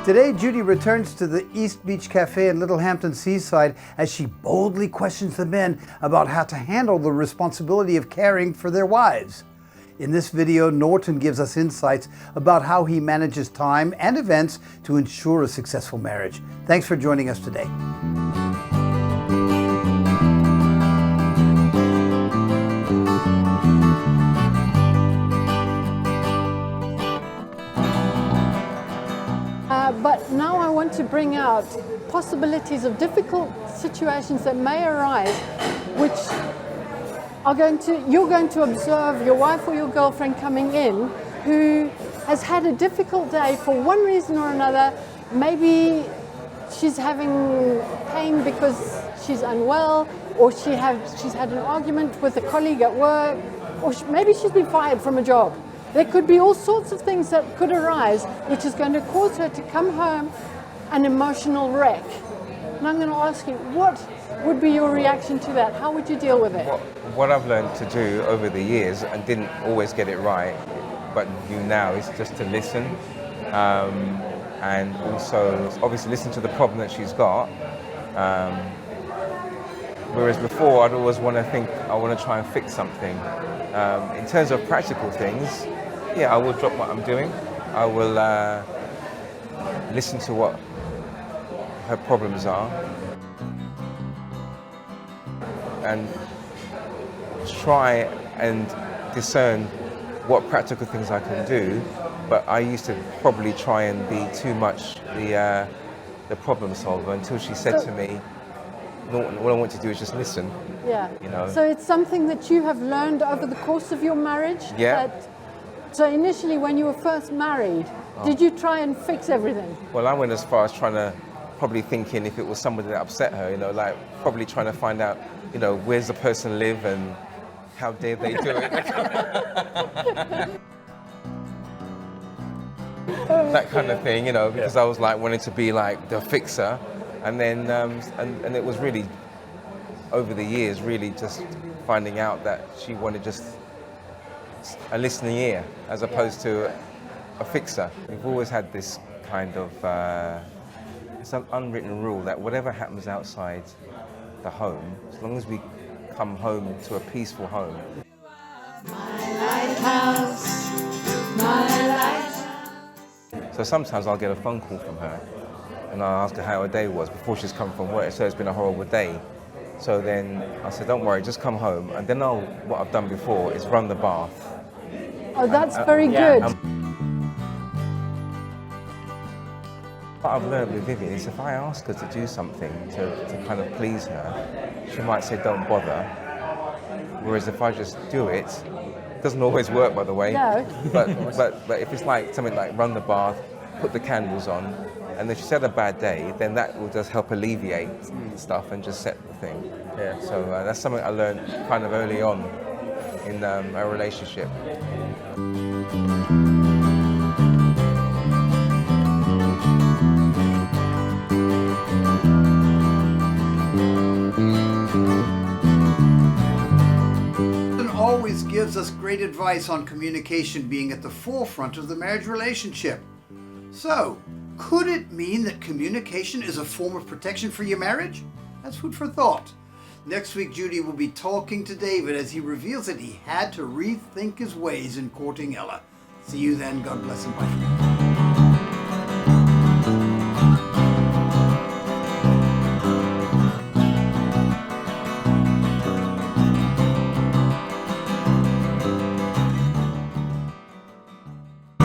Today, Judy returns to the East Beach Cafe in Littlehampton Seaside as she boldly questions the men about how to handle the responsibility of caring for their wives. In this video, Norton gives us insights about how he manages time and events to ensure a successful marriage. Thanks for joining us today. But now I want to bring out possibilities of difficult situations that may arise, which you're going to observe your wife or your girlfriend coming in who has had a difficult day for one reason or another. Maybe she's having pain because she's unwell, or she's had an argument with a colleague at work, or maybe she's been fired from a job. There could be all sorts of things that could arise, which is going to cause her to come home an emotional wreck. And I'm going to ask you, what would be your reaction to that? How would you deal with it? What I've learned to do over the years, and didn't always get it right, but do now, is just to listen. And also, obviously, listen to the problem that she's got. Whereas before, I'd always want to try and fix something. In terms of practical things, yeah, I will drop what I'm doing. I will listen to what her problems are and try and discern what practical things I can do. But I used to probably try and be too much the problem solver until she said to me, Norton, all I want to do is just listen. Yeah. You know. So it's something that you have learned over the course of your marriage? Yeah. So initially, when you were first married, did you try and fix everything? Well, I went as far as probably thinking if it was somebody that upset her, like probably trying to find out, where's the person live and how dare they do it. That kind of thing, because I was like wanting to be like the fixer. And then, and it was really, over the years, really just finding out that she wanted just a listening ear as opposed to a fixer. We've always had this kind of, it's an unwritten rule that whatever happens outside the home, as long as we come home to a peaceful home. My lighthouse, my lighthouse. So sometimes I'll get a phone call from her and I'll ask her how her day was before she's come from work. So it's been a horrible day. So then I said, don't worry, just come home. And then what I've done before is run the bath. Oh, that's very good. What I've learned with Vivian is if I ask her to do something to kind of please her, she might say, don't bother. Whereas if I just do it, it doesn't always work, by the way. No. But if it's like something like run the bath, put the candles on, and if she's had a bad day, then that will just help alleviate stuff and just set the thing. Yeah. So that's something I learned kind of early on in our relationship. Always gives us great advice on communication being at the forefront of the marriage relationship. So, could it mean that communication is a form of protection for your marriage? That's food for thought. Next week, Judy will be talking to David as he reveals that he had to rethink his ways in courting Ella. See you then. God bless and bye for now.